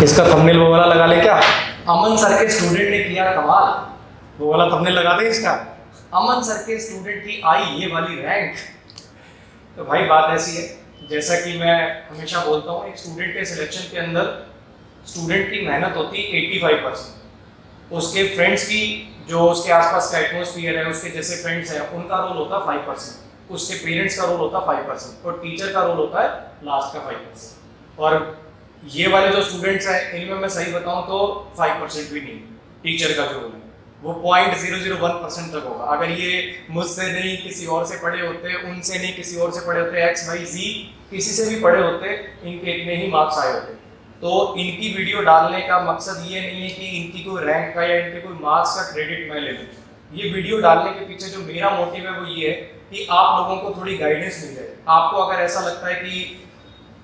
इसका थंबनेल वो वाला लगा ले क्या, अमन सर के स्टूडेंट ने किया कमाल, वो वाला थंबनेल लगा दे इसका, अमन सर के स्टूडेंट की आई ये वाली रैंक। तो भाई बात ऐसी है, जैसा कि मैं हमेशा बोलता हूँ, एक स्टूडेंट के सिलेक्शन के अंदर स्टूडेंट की मेहनत होती है 85%, उसके फ्रेंड्स की जो उसके आसपास का एटमोसफियर है, उसके जैसे फ्रेंड्स हैं उनका रोल होता है 5%, उसके पेरेंट्स का रोल होता है 5% और टीचर का रोल होता है लास्ट का 5%। और ये वाले जो स्टूडेंट्स हैं इनमें मैं सही बताऊं तो 5% भी नहीं, टीचर का जो रोल है वो 0.001% तक होगा। अगर ये मुझसे नहीं किसी और से पढ़े होते, उनसे नहीं किसी और से पढ़े होते, XYZ किसी से भी पढ़े होते, इनके इतने ही मार्क्स आए होते। तो इनकी वीडियो डालने का मकसद ये नहीं है कि इनकी कोई रैंक का या इनके कोई मार्क्स का क्रेडिट मैं ले लूँ। ये वीडियो डालने के पीछे जो मेरा मोटिव है वो ये है कि आप लोगों को थोड़ी गाइडेंस मिल जाए। आपको अगर ऐसा लगता है कि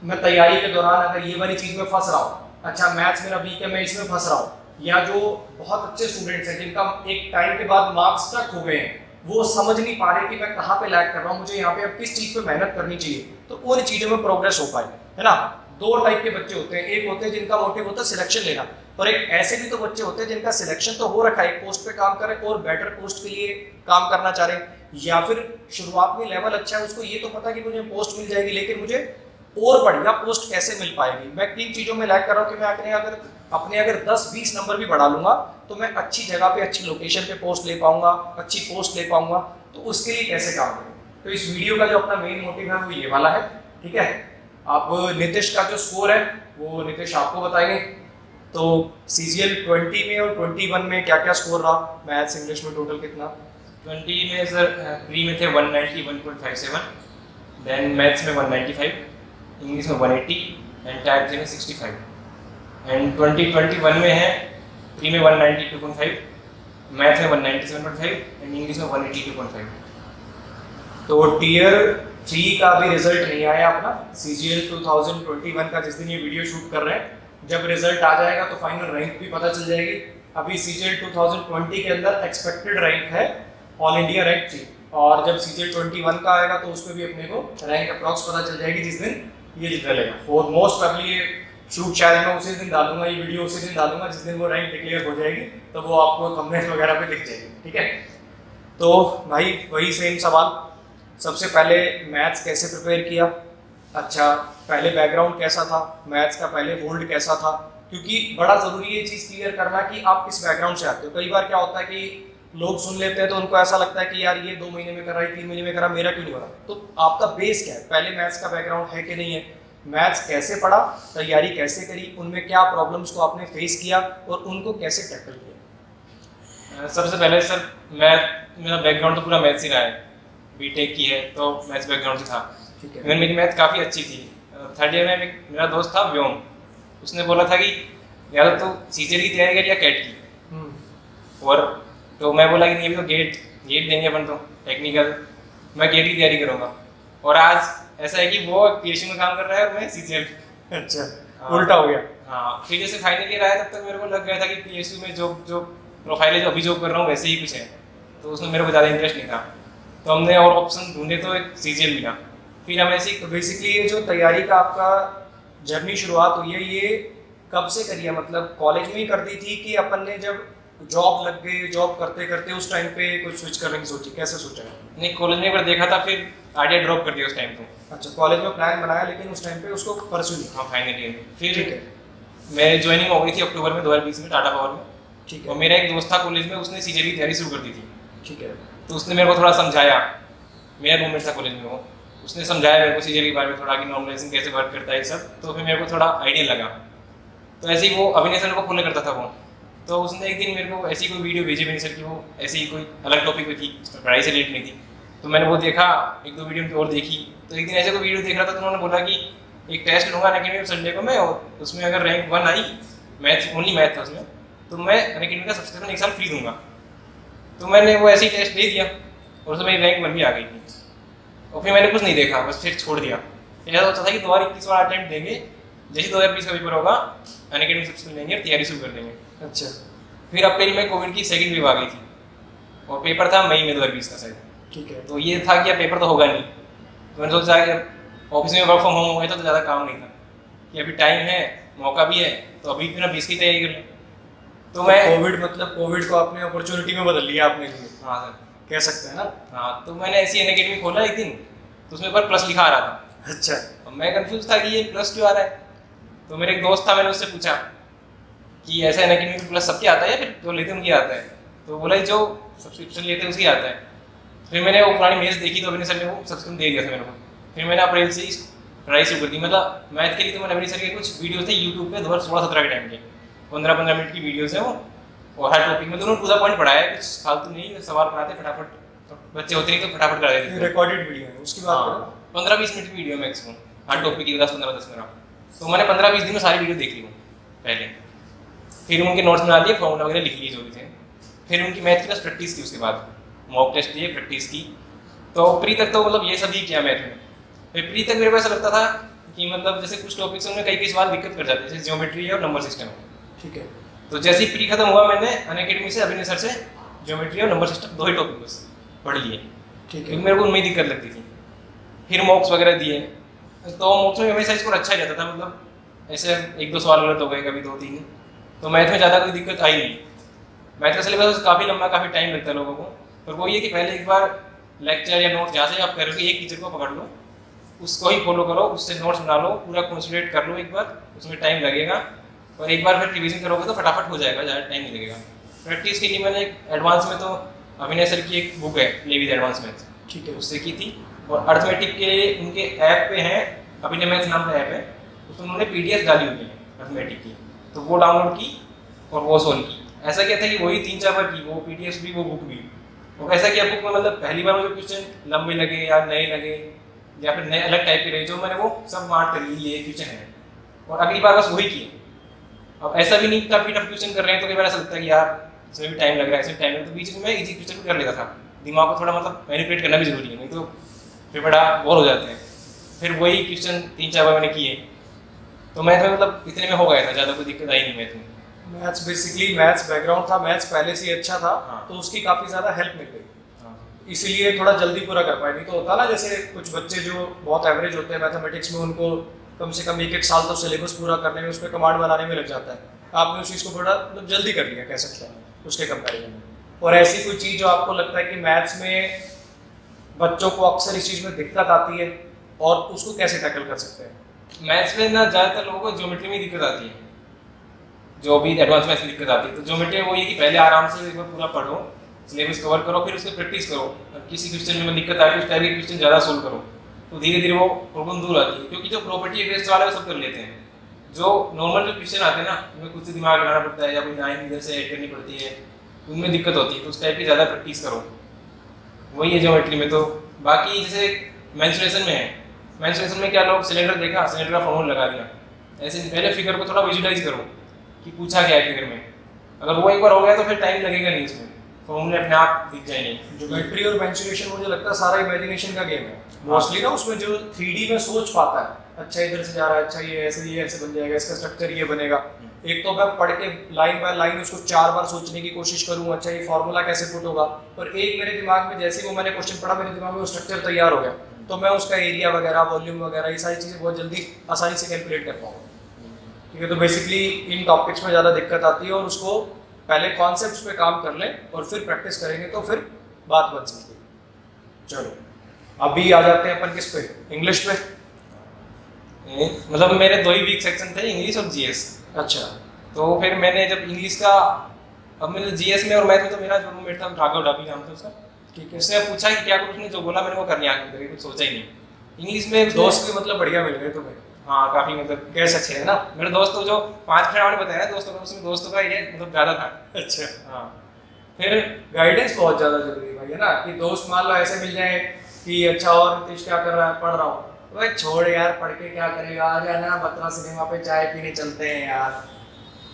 मैं तैयारी के दौरान अगर ये वाली चीज़ में फंस रहा हूँ, अच्छा मैथ्स मेरा वीक है मैं इसमें फंस रहा हूँ, या जो बहुत अच्छे स्टूडेंट्स हैं जिनका एक टाइम के बाद मार्क्स तक हो गए हैं, वो समझ नहीं पा रहे कि मैं कहाँ पे लैग कर रहा हूँ, मुझे यहाँ पे अब किस चीज़ पे मेहनत करनी चाहिए, तो उन चीज़ों में प्रोग्रेस हो पाए, है ना। दो टाइप के बच्चे होते हैं, एक होते हैं जिनका मोटिव होता है सिलेक्शन लेना, और एक ऐसे भी तो बच्चे होते हैं जिनका सिलेक्शन तो हो रखा है, एक पोस्ट पे काम कर रहे हैं और बेटर पोस्ट के लिए काम करना चाह रहे हैं, या फिर शुरुआत में लेवल अच्छा है, उसको ये तो पता कि मुझे पोस्ट मिल जाएगी लेकिन मुझे और बढ़िया पोस्ट कैसे मिल पाएगी। मैं तीन चीज़ों में लैग कर रहा हूँ कि मैं अपने अगर 10-20 नंबर भी बढ़ा लूंगा तो मैं अच्छी जगह पे अच्छी लोकेशन पे पोस्ट ले पाऊंगा, अच्छी पोस्ट ले पाऊंगा, तो उसके लिए कैसे काम करें। तो इस वीडियो का जो अपना मेन मोटिव है वो ये वाला है, ठीक है। अब नितिश का जो स्कोर है वो नितिश आपको बताएंगे। तो CGL 20 में और 21 में क्या क्या स्कोर रहा, मैथ्स इंग्लिश में टोटल कितना? 20 में सर प्री में थे 191.57, देन मैथ्स में 195, इंग्लिश में 180 एंड टाइप में 65, एंड 2021 में है प्री में 192.5, मैथ में 197.5 एंड इंग्लिश में 182.5। तो टीयर 3 का भी रिजल्ट नहीं आया अपना, CGL 2021 का, जिस दिन ये वीडियो शूट कर रहे हैं, जब रिजल्ट आ जाएगा तो फाइनल रैंक भी पता चल जाएगी। अभी CGL 2020 के अंदर एक्सपेक्टेड रैंक है ऑल इंडिया रैंक 3, और जब CGL 21 का आएगा तो उसमें भी अपने को रैंक अप्रॉक्स पता चल जाएगी जिस दिन ये निकलेगा। और मोस्ट प्रॉब्ली ये शूट शायद मैं उसी दिन डालूंगा, ये वीडियो उसी दिन डालूंगा जिस दिन वो रैंक डिक्लेयर हो जाएगी, तो वो आपको थंबनेल वगैरह पे दिख जाएगी, ठीक है। तो भाई वही सेम सवाल, सबसे पहले मैथ्स कैसे प्रिपेयर किया, अच्छा पहले बैकग्राउंड कैसा था, मैथ्स का पहले होल्ड कैसा था, क्योंकि बड़ा ज़रूरी ये चीज़ क्लियर करना कि आप किस बैकग्राउंड से आते हो। कई बार क्या होता है कि लोग सुन लेते हैं तो उनको ऐसा लगता है कि यार ये 2 महीने में कर रहा है, 3 महीने में कर रहा, मेरा क्यों नहीं हो रहा। तो आपका बेस क्या है, पहले मैथ्स का बैकग्राउंड है कि नहीं है, मैथ्स कैसे पढ़ा, तैयारी कैसे करी, उनमें क्या प्रॉब्लम्स को आपने फेस किया और उनको कैसे टैकल किया। सबसे पहले सर मेरा बैकग्राउंड तो पूरा मैथ्स ही रहा है, बीटेक की है तो मैथ्स बैकग्राउंड से था, ठीक है। इवन मेरी मैथ काफ़ी अच्छी थी। थर्ड ईयर में मेरा दोस्त था व्योम, उसने बोला था कि या तो CGL की तैयारी कर या कैट की, और तो मैं बोला कि नहीं अभी तो गेट देंगे अपन तो टेक्निकल, मैं गेट की तैयारी करूँगा। और आज ऐसा है कि वो PSU में काम कर रहा है और मैं CGL। अच्छा, उल्टा हो गया। हाँ, फिर जैसे फाइनल ईयर आया तब तक मेरे को लग गया था कि PSU में जो प्रोफाइल है जो अभी जॉब कर रहा हूँ वैसे ही कुछ है, तो उसमें मेरे को ज़्यादा इंटरेस्ट नहीं था, तो हमने और ऑप्शन ढूंढे तो एक CGL मिला। फिर हम ऐसे तो बेसिकली ये जो तैयारी का आपका जर्नी शुरुआत हुई है ये कब से करी है, मतलब कॉलेज में ही कर दी थी कि अपन ने जब जॉब लग गई, जॉब करते करते उस टाइम पे कुछ स्विच करने की सोची, कैसे सोचा? नहीं, कॉलेज में एक बार देखा था, फिर आइडिया ड्रॉप कर दिया उस टाइम तो। अच्छा, कॉलेज में प्लान बनाया लेकिन उस टाइम पे उसको परस्यू नहीं। हाँ, फाइनल ईयर में फिर ठीक है। मेरी ज्वाइनिंग हो गई थी अक्टूबर में 2020 में टाटा पावर में, ठीक और है। मेरा एक दोस्त था कॉलेज में, उसने CGL की तैयारी शुरू कर दी थी, ठीक है। तो उसने मेरे को थोड़ा समझाया, मेरा रूममेट था कॉलेज में वो, उसने समझाया मेरे को CGL के बारे में थोड़ा कि नॉर्मलाइजेशन कैसे वर्क करता है सब, तो फिर मेरे को थोड़ा आइडिया लगा। तो ऐसे ही वो अभिनय सर को फॉलो करता था वो, तो उसने एक दिन मेरे को ऐसी कोई वीडियो भेजी अभिनय सर की, वो ऐसी ही कोई अलग टॉपिक पे थी, पढ़ाई से रिलेटेड नहीं थी, तो मैंने वो देखा, 1-2 वीडियो और देखी। तो एक दिन ऐसे कोई वीडियो देख रहा था तो उन्होंने बोला कि एक टेस्ट लूँगा अनअकैडमी संडे को मैं, और उसमें अगर रैंक 1 आई, मैथ ओनली मैथ था उसमें, तो मैं अनअकैडमी का सब्सक्रिप्शन एक साल फ्री दूंगा। तो मैंने वो ऐसे ही टेस्ट दे दिया और उसमें मेरी रैंक 1 भी आ गई थी, और फिर मैंने कुछ नहीं देखा, बस फिर छोड़ दिया। ऐसा सोचा था कि 2021 वाला अटेम्प्ट देंगे, जैसे 2020 का पेपर होगा अनअकैडमी सब्सक्रिप्शन लेंगे और तैयारी शुरू कर देंगे। अच्छा। फिर अप्रैल में कोविड की सेकंड वेव आ गई थी, और पेपर था मई में 2020 का शायद। ठीक है। तो ये था कि अब पेपर तो होगा नहीं, तो मैंने सोचा कि ऑफिस में वर्क फ्रॉम होम हो गया था तो ज़्यादा काम नहीं था, कि अभी टाइम है मौका भी है तो अभी क्यों ना 20 की तैयारी कर लें। तो मैं कोविड को आपने अपॉर्चुनिटी में बदल लिया आपने लिए, हाँ सर, कह सकते हैं ना। हाँ तो मैंने ऐसी अनअकैडमी खोला एक दिन, तो उसमें पर प्लस लिखा आ रहा था। अच्छा। अब मैं कंफ्यूज था कि ये प्लस क्यों आ रहा है। तो मेरे एक दोस्त था, मैंने उससे पूछा कि ऐसा अनअकैडमी में प्लस सबके आता है या फिर जो लेते हैं उनकी आता है। तो बोला जो सब्सक्रिप्शन लेते हैं उसकी आता है। फिर मैंने वो पुरानी मेज देखी तो अभिनय सर ने वो सब्सक्रिप्शन दे दिया था मेरे को। फिर मैंने अप्रैल से इस पढ़ाई शुरू कर दी। मतलब मैथ के लिए तो मैंने अभिनय सर के कुछ वीडियो थे यूट्यूब पे 2016-17 के टाइम के, 15-15 मिनट की वीडियोस हैं वो, और हर टॉपिक में दोनों टू द पॉइंट पढ़ाया है, कुछ फालतू नहीं, सवाल पढ़ाते फटाफट, बच्चे होते नहीं तो फटाफट करा देते थे। रिकॉर्डेड वीडियो है उसकी बात करो। 15-20 मिनट की वीडियो मैक्सिमम, हर टॉपिक की 10-15-10 मिनट। तो मैंने 15-20 दिन में सारी वीडियो देख ली हूँ पहले। फिर उनके नोट्स बना लिए, फॉर्मूला वगैरह लिख लिए जो भी थे। फिर उनकी मैथ की बस प्रैक्टिस की, उसके बाद मॉक टेस्ट दिए, प्रैक्टिस की। तो प्री तक तो मतलब ये सब ही किया मैथ में। फिर प्री तक मेरे को ऐसा लगता था कि मतलब जैसे कुछ टॉपिक्स में कई सवाल दिक्कत कर जाते हैं, जैसे ज्योमेट्री है और नंबर सिस्टम है। ठीक है। तो जैसे ही प्री खत्म हुआ मैंने अनअकैडमी से अभिनय सर से ज्योमेट्री और नंबर सिस्टम 2 ही टॉपिक बस पढ़ लिए, ठीक है। क्योंकि मेरे को उनमें ही दिक्कत लगती थी। फिर मॉक्स वगैरह दिए, तो मॉक्स में हमेशा स्कोर अच्छा ही रहता था। मतलब ऐसे 1-2 सवाल गलत हो गए, कभी 2-3। तो मैथ में ज़्यादा कोई दिक्कत आई नहीं। मैथ का सिलेबस काफ़ी लंबा, काफ़ी टाइम लगता है लोगों को। पर वो ये कि पहले एक बार लेक्चर या नोट जहाँ से आप कर रहे हो एक टीचर को पकड़ लो, उसको ही फॉलो करो, उससे नोट्स बना लो, पूरा कंसंट्रेट कर लो एक बार, उसमें टाइम लगेगा। और एक बार फिर रिवीजन करोगे तो फटाफट हो जाएगा, ज़्यादा टाइम नहीं लगेगा। प्रैक्टिस के लिए मैंने एक एडवांस में तो अभिनय सर की एक बुक है लेविज एडवांस मैथ, ठीक है, उससे की थी। और अर्थमेटिक के उनके ऐप पे हैं, अभिनय मैथ नाम का ऐप है, उसमें उन्होंने PDF डाली हुई है अर्थमेटिक की, तो वो डाउनलोड की और वो सोल्व की। ऐसा क्या था कि वही 3-4 बार की, वो PDF भी वो बुक भी। वो ऐसा किया बुक में, मतलब पहली बार मुझे क्वेश्चन लंबे लगे या नए लगे या फिर नए अलग टाइप के लगे, जो मैंने वो सब मार्क कर ली, ये क्वेश्चन है, और अगली बार बस वही किए। अब ऐसा भी नहीं काफ़ी टफ क्वेश्चन कर रहे हैं तो कई बार ऐसा लगता है कि यार इसमें भी टाइम लग रहा है, इसमें टाइम लग रहा है, तो बीच में मैं इजी क्वेश्चन भी कर लेता था। दिमाग को थोड़ा मतलब मैनिपुलेट करना भी जरूरी है, नहीं तो फिर बड़ा बोर हो जाते हैं। फिर वही क्वेश्चन 3-4 बार मैंने किए, तो मैथ में मतलब इतने में हो गया था, ज़्यादा कोई दिक्कत आई नहीं मैथ में। मैथ्स बेसिकली मैथ्स बैकग्राउंड था, मैथ्स पहले से ही अच्छा था, हाँ। तो उसकी काफ़ी ज़्यादा हेल्प मिल गई, हाँ। इसीलिए थोड़ा जल्दी पूरा कर पाए। नहीं तो होता ना, जैसे कुछ बच्चे जो बहुत एवरेज होते हैं मैथमेटिक्स में, उनको कम से कम 1-1 साल तो सिलेबस पूरा करने में, उसमें कमांड बनाने में लग जाता है। आपने उस चीज़ को थोड़ा मतलब जल्दी कर लिया, कह सकते हैं उसके कंपैरिजन में। और ऐसी कोई चीज़ जो आपको लगता है कि मैथ्स में बच्चों को अक्सर इस चीज़ में दिक्कत आती है और उसको कैसे टैकल कर सकते हैं? मैथ्स में ना ज़्यादातर लोगों को ज्योमेट्री में दिक्कत आती है, जो भी एडवांस मैथ्स में दिक्कत आती है। तो ज्योमेट्री वो ये कि पहले आराम से एक बार पूरा पढ़ो, सिलेबस कवर करो, फिर उसकी प्रैक्टिस करो। और किसी क्वेश्चन में दिक्कत आती है उस टाइप के क्वेश्चन ज़्यादा सोल्व करो, तो धीरे धीरे वो प्रॉब्लम दूर आती है। क्योंकि जो प्रॉपर्टी बेस्ड वाला है वो सब कर लेते हैं, जो नॉर्मल जो क्वेश्चन आते हैं ना, उनमें कुछ दिमाग लगाना पड़ता है या कोई लाइन इधर से ऐड करनी पड़ती है, उनमें दिक्कत होती है। तो उस टाइप की ज़्यादा प्रैक्टिस करो, वही है ज्योमेट्री में। तो बाकी जैसे मेंसुरेशन में है, मेंसुरेशन में क्या, लोग सिलेंडर देखा, सिलेंडर का फॉर्मूला लगा दिया, ऐसे पहले फिगर को थोड़ा विजुअलाइज करो कि पूछा क्या है फिगर में। अगर वो एक बार हो गया तो फिर टाइम लगेगा नहीं, इसमें फॉर्मूले अपने आप दिख जाएंगे। ज्योमेट्री और मेंसुरेशन मुझे लगता है सारा इमेजिनेशन का गेम है मोस्टली ना। उसमें जो 3D में सोच पाता है, अच्छा इधर से जा रहा है, अच्छा ये ऐसे बन जाएगा, इसका स्ट्रक्चर ये बनेगा। एक तो मैं पढ़ के लाइन बाय लाइन उसको 4 बार सोचने की कोशिश करूँ, अच्छा ये फॉर्मूला कैसे पुट होगा। और एक मेरे दिमाग में जैसे वो मैंने क्वेश्चन पढ़ा, मेरे दिमाग में वो स्ट्रक्चर तैयार हो गया, तो मैं उसका एरिया वगैरह, वॉल्यूम वगैरह, ये सारी चीज़ें बहुत जल्दी आसानी से कैलकुलेट कर पाऊँगा। ठीक है, तो बेसिकली इन टॉपिक्स में ज़्यादा दिक्कत आती है, और उसको पहले कॉन्सेप्ट्स पे काम कर लें और फिर प्रैक्टिस करेंगे तो फिर बात बन सकती है। चलो अभी आ जाते हैं अपन किस पे, इंग्लिश पे। मतलब मेरे 2 ही वीक सेक्शन थे, इंग्लिश और GS। अच्छा, तो फिर मैंने जब इंग्लिश का, अब मैंने GS में और मैथ में तो मेरा जो रूममेट था राघव डाबी नाम था उसका, ठीक है। उसने पूछा कि क्या करूँ, उसने जो बोला मैंने वो करने आगे करके कुछ सोचा ही नहीं। इंग्लिश में दोस्त भी मतलब बढ़िया मिल गए तुम्हें? हाँ काफ़ी, मतलब कह सकते हैं ना। मेरे दोस्त तो जो 5 फ्रेंड मैंने बताया दोस्तों का, उसमें दोस्तों का एरिया मतलब ज़्यादा था। अच्छा, हाँ। फिर गाइडेंस बहुत ज़्यादा जरूरी है भाई, है ना। कि दोस्त मान लो ऐसे मिल जाए कि अच्छा और नीतीश क्या कर रहा है, पढ़ रहा हूँ, तो भाई छोड़ यार, पढ़ के क्या करेगा, आ जाना बत्रा सिनेमा पे चाय पीने चलते हैं यार।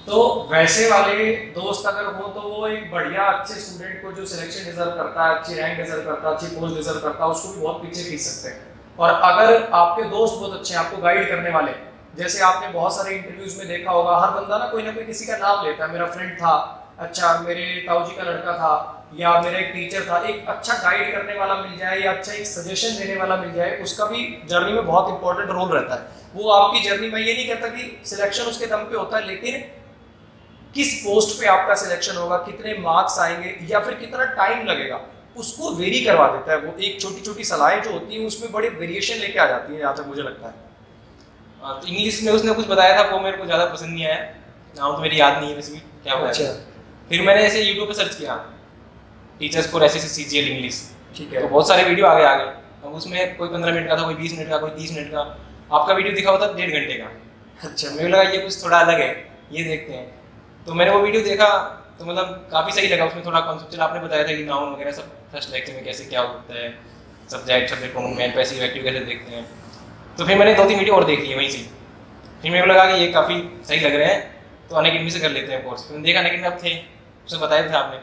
तो वैसे वाले दोस्त अगर हो तो वो एक बढ़िया अच्छे स्टूडेंट को जो सिलेक्शन डिजर्व करता है, अच्छी रैंक डिजर्व करता है, अच्छी पोस्ट डिजर्व करता है, उसको भी बहुत पीछे खींच सकते हैं। और अगर आपके दोस्त बहुत अच्छे हैं, आपको गाइड करने वाले, जैसे आपने बहुत सारे इंटरव्यूज में देखा होगा, हर बंदा ना कोई किसी का नाम लेता है, मेरा फ्रेंड था, अच्छा मेरे ताऊ जी का लड़का था, या मेरा एक टीचर था, एक अच्छा गाइड करने वाला मिल जाए या अच्छा एक सजेशन देने वाला मिल जाए, उसका भी जर्नी में बहुत इंपॉर्टेंट रोल रहता है। वो आपकी जर्नी में, ये नहीं कहता कि सिलेक्शन उसके दम पे होता है, लेकिन किस पोस्ट पे आपका सिलेक्शन होगा, कितने मार्क्स आएंगे या फिर कितना टाइम लगेगा, उसको वेरी करवा देता है। वो एक छोटी छोटी सलाहें जो होती हैं उसमें बड़े वेरिएशन लेके आ जाती है, जहाँ तक मुझे लगता है। तो इंग्लिश में उसने कुछ बताया था, वो मेरे को ज़्यादा पसंद नहीं आया, नाम तो मेरी याद नहीं है वैसे भी क्या बताया। अच्छा। फिर मैंने ऐसे यूट्यूब पे सर्च किया teachers for SSC CGL English, ठीक है। तो बहुत सारे वीडियो आगे आ गए। अब उसमें कोई 15 मिनट का था, कोई 20 मिनट का, कोई 30 मिनट का। आपका वीडियो दिखा हुआ था 1.5 घंटे का। अच्छा। मुझे लगा ये कुछ थोड़ा अलग है, ये देखते हैं। तो मैंने वो वीडियो देखा, तो मतलब काफ़ी सही लगा। उसमें थोड़ा कॉन्सेप्चुअल आपने बताया था कि नाउन वगैरह सब फर्स्ट लेक्चर में कैसे क्या होता है, subject pronoun main passive active कैसे देखते हैं। तो फिर मैंने 2-3 वीडियो और देख लिए वहीं से। फिर मेरे को लगा कि ये काफ़ी सही लग रहे हैं, तो अनअकैडमी से कर लेते हैं कोर्स। फिर मैंने देखा अनअकैडमी आप थे, उसने बताया था आपने।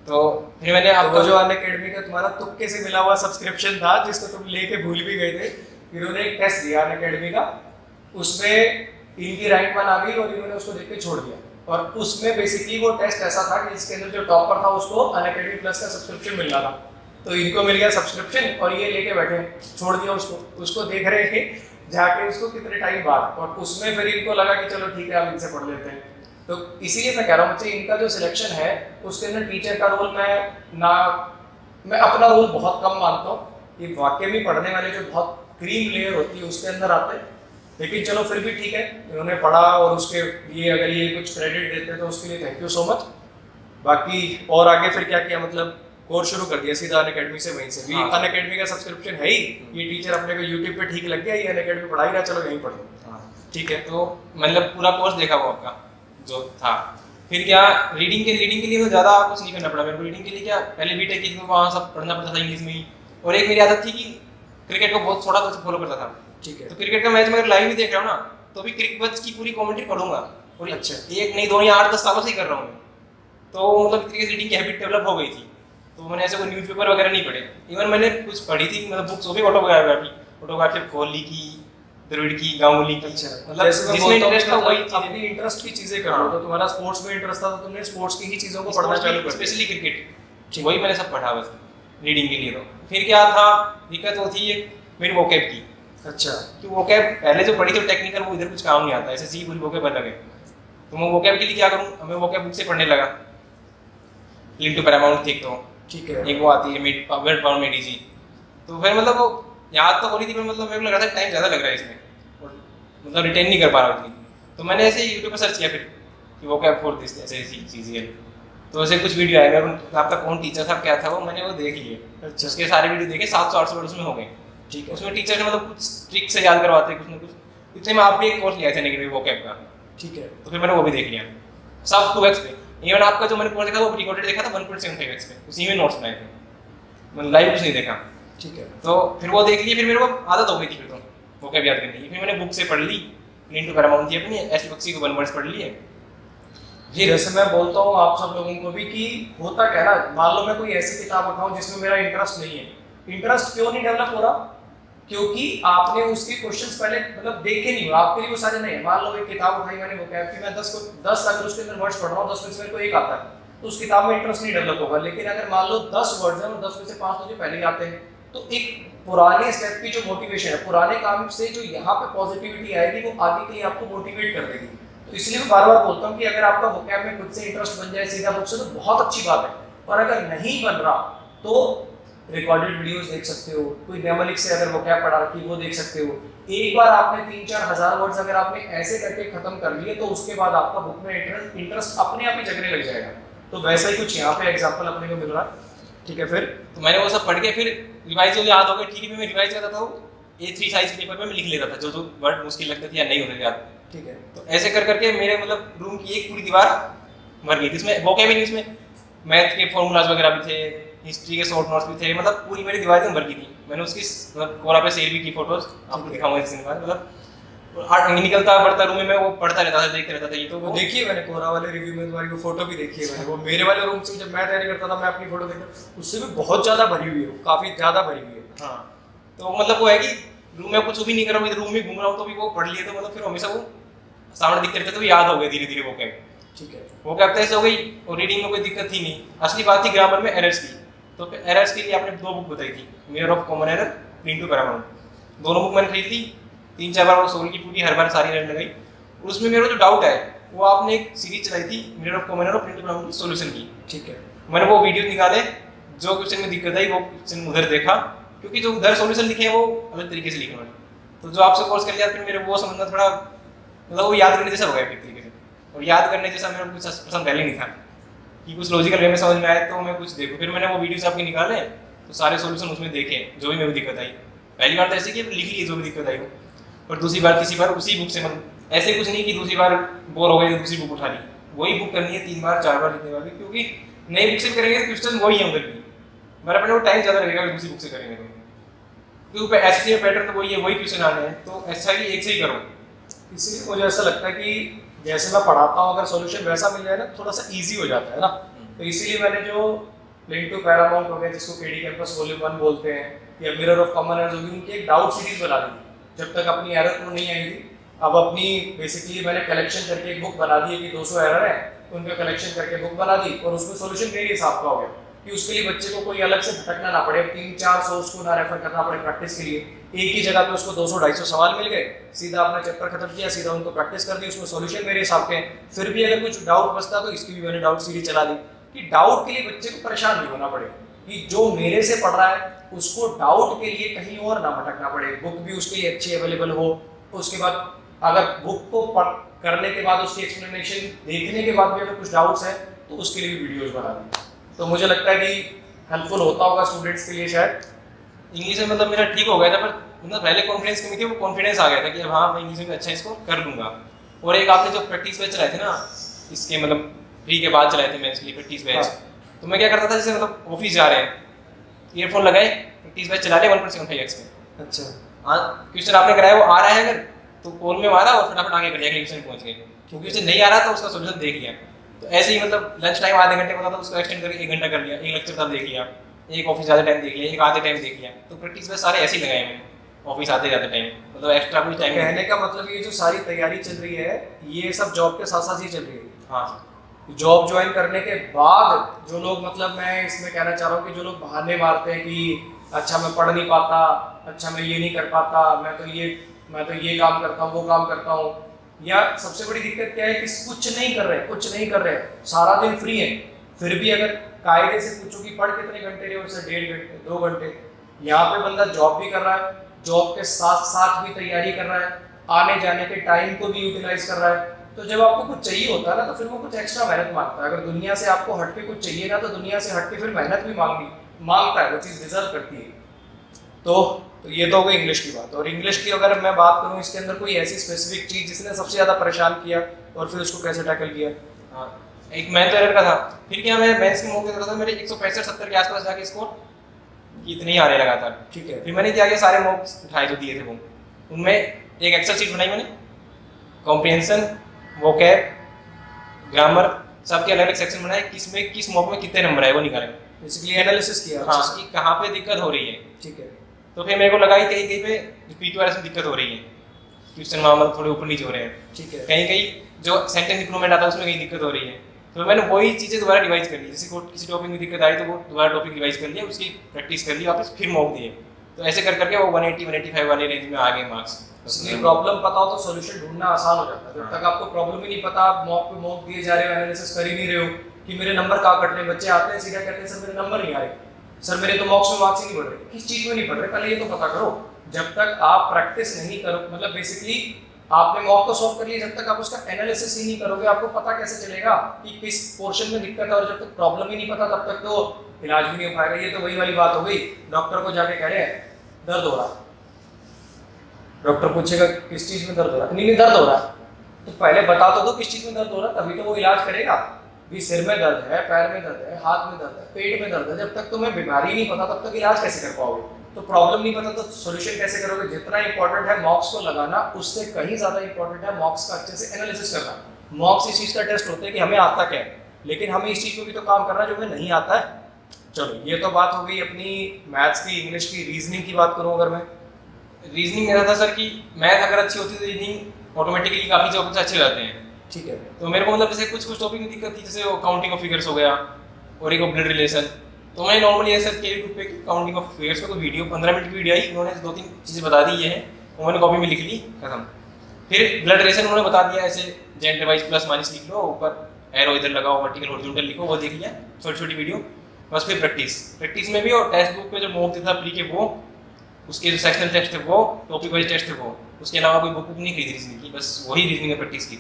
तो फिर मैंने तो वो जो अनअकैडमी का तुम्हारा तुक्के से मिला हुआ सब्सक्रिप्शन था, जिसको तुम लेके भूल भी गए थे, इन्होंने एक टेस्ट दिया अनअकैडमी का, उसमें इनकी रैंक 1 आ गई और इन्होंने उसको देख के छोड़ दिया। और उसमें बेसिकली वो टेस्ट ऐसा था कि इसके अंदर जो टॉपर था उसको अनअकैडमी प्लस का सब्सक्रिप्शन मिल रहा था, तो इनको मिल गया सब्सक्रिप्शन और ये लेके बैठे, छोड़ दिया उसको देख रहे थे जाके उसको कितने टाइम बाद। और उसमें फिर इनको लगा कि चलो ठीक है अब इनसे पढ़ लेते हैं। तो इसीलिए मैं कह रहा हूँ बच्चे, इनका जो सिलेक्शन है उसके अंदर टीचर का रोल मैं अपना रोल बहुत कम मानता हूँ। ये वाकई में पढ़ने वाले जो बहुत क्रीम लेयर होती है उसके अंदर आते हैं, लेकिन चलो फिर भी ठीक है, इन्होंने पढ़ा और उसके लिए अगर ये कुछ क्रेडिट देते हैं तो उसके लिए थैंक यू सो मच। बाकी और आगे फिर क्या किया, मतलब कोर्स शुरू कर दिया सीधा अनअकैडमी से, वहीं से भी अनअकैडमी का सब्सक्रिप्शन है ही, ये टीचर अपने को यूट्यूब पे ठीक लग गया, ये अनअकैडमी पढ़ा ही रहा, चलो यहीं पढ़ो। ठीक है। तो मतलब पूरा कोर्स देखा वो आपका जो था। फिर क्या रीडिंग के लिए तो ज़्यादा कुछ नहीं करना पड़ा मेरे को। रीडिंग के लिए क्या, पहले बीटेक की तो वहाँ सब पढ़ना पड़ता था इंग्लिश में ही, और एक मेरी आदत थी कि क्रिकेट को बहुत थोड़ा तो फॉलो करता था। ठीक है। तो क्रिकेट का मैच मैं लाइव भी देख रहा हूँ ना, तो भी क्रिकेट की पूरी कमेंट्री पढ़ूंगा। और अच्छा। 1 नहीं 2 या 8-10 सालों से ही कर रहा हूँ। तो मतलब इतनी रीडिंग की हैबिट डेवलप हो गई थी। तो मैंने ऐसे कोई न्यूज़पेपर वगैरह नहीं पढ़े, इवन मैंने कुछ पढ़ी थी मतलब बुक्स, वो भी ऑटोबायोग्राफी कोहली की, द्रविड़ की, गांगुली की। अच्छा, मतलब जिसमें इंटरेस्ट था वही अपनी इंटरेस्ट की चीजें कर लो। तो तुम्हारा स्पोर्ट्स में इंटरेस्ट था तो तुमने स्पोर्ट्स की ही चीजों को पढ़ना चालू कर दिया, स्पेशली क्रिकेट, वही मैंने सब पढ़ा बस रीडिंग के लिए। तो फिर क्या था, दिक्कत वो थी मेरी वोकैब की। अच्छा। कि वोकैब पहले जो पढ़ी थी टेक्निकल, वो इधर कुछ काम नहीं आता, ऐसे सी पूरी वोकैब अलग है। तो मैं वोकैब के लिए क्या करूँ, मैं वोकैब बुक से पढ़ने लगा। लिंक टू पैरामाउंट थी तो ठीक है। एक वो आती है वर्ड पाउंड में डीजी। तो फिर मतलब वो याद तो हो रही थी, पर मतलब मेरे को लग रहा था टाइम ज़्यादा लग रहा है इसमें, और मतलब रिटेन नहीं कर पा रहा इतनी। तो मैंने ऐसे यूट्यूब पर सर्च किया फिर कि वोकैब फॉर दिस ऐसे सीजीएल। तो ऐसे कुछ वीडियो आए, मेरे आपका कौन टीचर था क्या था वो, मैंने वो देख लिए। अच्छा। उसके सारे वीडियो देखे, 700-800 वर्ड उसमें हो गए। ठीक है। उसमें टीचर ने मतलब कुछ ट्रिक से याद करवाते कुछ ना कुछ। इतने में आप भी एक कोर्स लिया था नेगेटिव वोकैब का। ठीक है। तो फिर मैंने वो भी देख लिया, सब 2x पे। इवन आपका जो मैंने कोर्स देखा वो रिकॉर्डेड देखा था 1.75x पे, उसी में नोट्स बनाए थे, मैंने लाइव कुछ नहीं देखा। ठीक है। तो फिर वो देख लिए, फिर मेरे को आदत हो गई थी फिर तो वोकैब याद करने की। फिर मैंने बुक से पढ़ ली, लिंक टू पैरामाउंट थी अपनी, एस बक्सी को 1 वर्ड्स पढ़ लिए। फिर जैसे मैं बोलता हूँ आप सब लोगों को भी कि होता क्या ना, मान लो मैं कोई ऐसी किताब उठाऊं जिसमें मेरा इंटरेस्ट नहीं है। इंटरेस्ट क्यों नहीं डेवलप हो रहा? क्योंकि आपने उसके क्वेश्चंस पहले मतलब देखे नहीं हो, आपके लिए वो सारे नहीं है। मान लो एक किताब उठाई मैंने वोकैब की, मैं 10 अगर उसके अंदर वर्ड्स पढ़ रहा हूँ, 10 में से मेरे को 1 आता है, तो उस किताब में इंटरेस्ट नहीं डेवलप होगा। लेकिन अगर मान लो 10 वर्ड्स हैं और 10 में से 5 मुझे पहले ही आते हैं, तो एक पुराने स्टेप की जो मोटिवेशन है, पुराने काम से जो यहाँ पे पॉजिटिविटी आएगी, वो आगे के लिए आपको मोटिवेट कर देगी। तो इसलिए मैं बार बार बोलता हूँ कि अगर आपका वोकैब में खुद से इंटरेस्ट बन जाए सीधा बुक से, तो बहुत अच्छी बात है। और अगर नहीं बन रहा तो रिकॉर्डेड वीडियोस देख सकते हो, कोई डेमोनिक से अगर वोकैब पढ़ा रखी वो देख सकते हो। एक बार आपने 3-4 हज़ार वर्ड्स अगर आपने ऐसे करके खत्म कर लिए, तो उसके बाद आपका बुक में इंटरेस्ट अपने आप ही जगने लग जाएगा। तो वैसा ही कुछ यहाँ पे एग्जांपल अपने को मिल रहा है। ठीक है। फिर तो मैंने वो सब पढ़ के फिर रिवाइज जो याद हो गया, ठीक है, मैं रिवाइज करता था, A3 साइज पेपर पे मैं लिख लेता था जो जो वर्ड मुश्किल लगते थे या नहीं होते थे याद। ठीक है। तो ऐसे कर करके मेरे मतलब रूम की एक पूरी दीवार भर गई थी। इसमें वोकैब भी नहीं, इसमें मैथ के फॉर्मूलाज वगैरह भी थे, हिस्ट्री के शॉर्ट नोट्स भी थे, मतलब पूरी मेरी दीवार एकदम भर गई थी। मैंने उसकी मतलब कोरा पे सेव भी की फोटोज, आपको दिखाऊंगा इस दिन बाद। मतलब निकलता बढ़ता रूम में मैं वो पढ़ता रहता था, देखता रहता था। ये तो वो देखिए मैंने कोरा वाले रिव्यू में तुम्हारी वो फोटो भी देखी है मैंने। वो मेरे वाले रूम से जब मैं तैयारी करता था, मैं अपनी फोटो देखता, उससे भी बहुत ज्यादा भरी हुई है, काफी ज्यादा भरी हुई है। हाँ, तो मतलब वो है कि रूम में कुछ भी नहीं कर रहा हूँ, रूम में घूम रहा हूँ, तो भी वो पढ़ लिए, तो मतलब फिर हमेशा वो सामने दिखते रहते, तो याद हो गया धीरे धीरे वोकैब। ठीक है। वो क्या ऐसे हो गई और रीडिंग में कोई दिक्कत थी नहीं, असली बात थी ग्रामर में एरर्स की। तो फिर एरर्स के लिए आपने 2 बुक बताई थी, मिरर ऑफ कॉमन एरर, प्रिंटू पैरामाउंट। दोनों बुक मैंने खरीद ली, 3-4 बार वो सोल्व की पूरी, हर बार सारी रन लगाई। और उसमें मेरा जो डाउट है वो आपने एक सीरीज चलाई थी मिरर ऑफ कॉमन एरर और प्रिंटू पैरामाउंट की सॉल्यूशन की। ठीक है। मैंने वो वीडियो निकाले, जो क्वेश्चन में दिक्कत आई वो क्वेश्चन उधर देखा, क्योंकि जो उधर सॉल्यूशन लिखे हैं वो अलग तरीके से लिखे उन्होंने। तो जो आपसे कोर्स कर लिया फिर मेरे वो समझना थोड़ा मतलब वो याद करने जैसा हो गया एक तरीके से, और याद करने जैसा मेरे को कुछ पसंद पहले नहीं था कि कुछ लॉजिकल वे में समझ में आए तो मैं कुछ देखूँ। फिर मैंने वो वीडियोस आपके निकाले तो सारे सॉल्यूशन उसमें देखे जो भी मेरे को दिक्कत आई। पहली बार तो ऐसे कि लिख लिए जो भी दिक्कत आई हो, और दूसरी बार तीसरी बार उसी बुक से, मतलब ऐसे कुछ नहीं कि दूसरी बार बोर हो गए दूसरी बुक उठा ली, वही बुक करनी है 3 बार 4 बार जितनी बार भी, क्योंकि नई बुक से करेंगे तो क्वेश्चन वही है उधर भी, मेरा अपने को टाइम ज़्यादा लगेगा दूसरी बुक से करेंगे तो, क्योंकि एसएससी में पैटर्न तो वही है, वही क्वेश्चन आने हैं, तो ऐसा ही एक से ही करो। इसलिए मुझे ऐसा लगता है कि जैसे मैं पढ़ाता हूँ अगर सॉल्यूशन वैसा मिल जाए ना थोड़ा सा इजी हो जाता है ना। तो इसीलिए मैंने जो प्रिंटू पैरामाउंट हो गया जिसको केडी कैंपस वॉल्यूम 1 बोलते हैं, या मिरर ऑफ कॉमन एरर्स होगी, उनकी एक डाउट सीरीज बना दी जब तक अपनी एरर को नहीं आई थी। अब अपनी बेसिकली मैंने कलेक्शन करके एक बुक बना दी है कि 200 एरर है, उनका कलेक्शन करके बुक बना दी, और उसमें सॉल्यूशन मेरे हिसाब का हो गया कि उसके लिए बच्चे को कोई अलग से भटकना ना पड़े, 3-4 सोर्स को ना रेफर करना पड़े प्रैक्टिस के लिए। एक ही जगह पे उसको 200-250 सवाल मिल गए, सीधा अपना चैप्टर खत्म किया, सीधा उनको प्रैक्टिस कर दी, उसमें सॉल्यूशन मेरे हिसाब के हैं। फिर भी अगर कुछ डाउट बचता तो इसकी भी मैंने डाउट सीरीज चला दी कि डाउट के लिए बच्चे को परेशान नहीं होना पड़े, कि जो मेरे से पढ़ रहा है उसको डाउट के लिए कहीं और ना भटकना पड़े, बुक भी उसके लिए अच्छी अवेलेबल हो। उसके बाद अगर बुक को करने के बाद उसकी एक्सप्लेनेशन देखने के बाद भी अगर कुछ डाउट्स है तो उसके लिए भी वीडियोस बना दी। तो मुझे लगता है कि हेल्पफुल होता होगा स्टूडेंट्स के लिए शायद। इंग्लिश में मतलब मेरा ठीक हो गया था, पर मतलब पहले कॉन्फिडेंस कमी थी, वो कॉन्फिडेंस आ गया था कि हाँ मैं इंग्लिश में अच्छा इसको कर लूँगा। और एक आपने जो प्रैक्टिस बैच चलाए थे ना, इसके मतलब प्री के बाद चलाए थे मैं इसके लिए प्रैक्टिस बैच, तो मैं क्या करता था जैसे मतलब ऑफिस जा रहे हैं, ईयरफोन लगाए, प्रैक्टिस बैच चला रहे 1.75x में। अच्छा, हाँ क्वेश्चन आपने कराया वो आ रहा है अगर तो कॉल में मारा और फटाफट आगे कर दिया, अगले क्वेश्चन पहुंच गए, क्योंकि उसे नहीं आ रहा तो उसका सॉल्यूशन देख लिया। तो ऐसे ही मतलब लंच टाइम आधे घंटे का था तो उसको एक्सटेंड करके 1 घंटा कर लिया, एक लेक्चर तब देख लिया, एक ऑफिस जाते टाइम देख लिया, एक आधे टाइम देख लिया। तो प्रैक्टिस में सारे ऐसे ही लगाए मैंने ऑफिस आते जाते टाइम, मतलब एक्स्ट्रा कोई टाइम। कहने का मतलब ये जो सारी तैयारी चल रही है ये सब जॉब के साथ साथ ही चल रही है। हाँ जॉब ज्वाइन करने के बाद जो लोग, मतलब मैं इसमें कहना चाह रहा हूँ कि जो लोग बहाने मारते हैं कि अच्छा मैं पढ़ नहीं पाता, अच्छा मैं ये नहीं कर पाता, मैं तो ये काम करता हूँ, वो काम करता हूँ, या सबसे बड़ी दिक्कत क्या है कि कुछ नहीं कर रहे, सारा दिन फ्री है, फिर भी अगर कायदे से पूछो कि पढ़ कितने घंटे रहे हो, उससे 1.5 घंटे 2 घंटे। यहाँ पे बंदा जॉब भी कर रहा है, जॉब के साथ साथ भी तैयारी कर रहा है, आने जाने के टाइम को भी यूटिलाइज कर रहा है। तो जब आपको कुछ चाहिए होता है ना तो फिर वो कुछ एक्स्ट्रा मेहनत मांगता है। अगर दुनिया से आपको हटके कुछ चाहिए ना तो दुनिया से हटके फिर मेहनत भी मांगता है, वो चीज़ डिजर्व करती है। तो ये तो हो गई इंग्लिश की बात। और इंग्लिश की अगर मैं बात करूँ, इसके अंदर कोई ऐसी स्पेसिफिक चीज़ जिसने सबसे ज़्यादा परेशान किया और फिर उसको कैसे टैकल किया? हाँ, एक मैथ एरर का था। फिर क्या, मैं मैथ्स के मौके था, मेरे 165-70 के आसपास जाके स्कोर इतने ही आ रहे लगातार। ठीक है। फिर मैंने क्या किया, सारे मॉक्स उठाए जो दिए थे वो, उनमें एक एक्सेल शीट बनाई मैंने, कॉम्प्रिहेंशन, वोकैब, ग्रामर, सबके अलग अलग सेक्शन बनाए, किसमें किस मॉक में कितने नंबर आए वो निकाले, बेसिकली एनालिसिस किया। हाँ कि कहाँ पे दिक्कत हो रही है। ठीक है। तो फिर मेरे को लगा कि कहीं कहीं पे PQRS में दिक्कत हो रही है, क्वेश्चन मामला थोड़े ऊपर नीचे हो रहे हैं। ठीक है। कहीं कहीं जो सेंटेंस इंप्रूवमेंट आता है उसमें कहीं दिक्कत हो रही है। तो मैंने वही चीज़ें दोबारा रिवाइज कर ली, जैसे किसी टॉपिक में दिक्कत आई तो वो दोबारा टॉपिक रिवाइज कर लिया, उसकी प्रैक्टिस कर ली वापस, फिर मॉक दिए। तो ऐसे कर करके वो 180-185 वाले रेंज में आ गए मार्क्स। इसलिए प्रॉब्लम पता हो तो सॉल्यूशन ढूंढना आसान हो जाता है। जब तक आपको प्रॉब्लम ही नहीं पता, आप मॉक पे मॉक दिए जा रहे हो, एनालिसिस कर ही नहीं रहे हो कि मेरे नंबर कहाँ कट रहे। बच्चे आते हैं सीधा कहते हैं सर मेरे नंबर नहीं आ रहे, सर मेरे तो मॉक्स में मार्क्स ही नहीं बढ़ रहे। किस चीज़ में नहीं बढ़ रहे, पहले ये तो पता करो। जब तक आप प्रैक्टिस नहीं करो, मतलब बेसिकली आपने मॉक तो सॉल्व कर लिया, जब तक आप उसका एनालिसिस ही नहीं करोगे आपको पता कैसे चलेगा कि किस पोर्शन में दिक्कत है। और जब तक प्रॉब्लम ही नहीं पता तब तक तो इलाज भी नहीं हो पाएगा। ये तो वही वाली बात हो गई, डॉक्टर को जाके कह रहे हैं दर्द हो रहा, डॉक्टर पूछेगा किस चीज़ में दर्द हो रहा है, नहीं दर्द हो रहा है, तो पहले बता तो दो किस चीज़ में दर्द हो रहा है, तभी तो वो इलाज करेगा। भी सिर में दर्द है, पैर में दर्द है, हाथ में दर्द है, पेट में दर्द है, जब तक तुम्हें बीमारी नहीं पता तब तक इलाज कैसे कर पाओगे? तो प्रॉब्लम नहीं पता तो सोल्यूशन कैसे करोगे? जितना इंपॉर्टेंट है मॉक्स को लगाना, उससे कहीं ज़्यादा इंपॉर्टेंट है मॉक्स का अच्छे से एनालिसिस करना। मॉक्स इस चीज़ का टेस्ट होता है कि हमें आता क्या है, लेकिन हमें इस चीज़ को भी तो काम करना है जो हमें नहीं आता है। चलो ये तो बात हो गई अपनी मैथ्स की, इंग्लिश की। रीजनिंग की बात करूँ अगर मैं, रीजनिंग ऐसा था सर कि मैथ अगर अच्छी होती तो रीजनिंग ऑटोमेटिकली काफ़ी जॉब अच्छे हो जाते हैं। ठीक है। तो मेरे को मतलब जैसे कुछ कुछ टॉपिक में दिक्कत थी, जैसे काउंटिंग ऑफ फिगर्स हो गया और एक ब्लड रिलेशन। तो मैं नॉर्मली ऐसा किया यूट्यूब पे काउंटिंग ऑफ फिगर्स का कोई वीडियो 15 मिनट की वीडियो आई, उन्होंने 2-3 चीज़ें बता दी, ये है वो मैंने कॉपी में लिख ली, खत्म। फिर ब्लड रिलेशन उन्होंने बता दिया, ऐसे जेंडर वाइज प्लस माइनस लिख लो, ऊपर एरो इधर लगाओ, वर्टिकल हॉरिजॉन्टल लिखो, वो देख लिया, छोटी छोटी वीडियो बस। फिर प्रैक्टिस में भी, और टेक्स्ट बुक पे जो मॉक देता प्री के वो, उसके जो सेक्शनल टेस्ट थे वो, टॉपिक वाइज टेस्ट थे वो, उसके अलावा कोई बुक नहीं खरीदी रीजनिंग की, बस वही रीजनिंग में प्रैक्टिस की।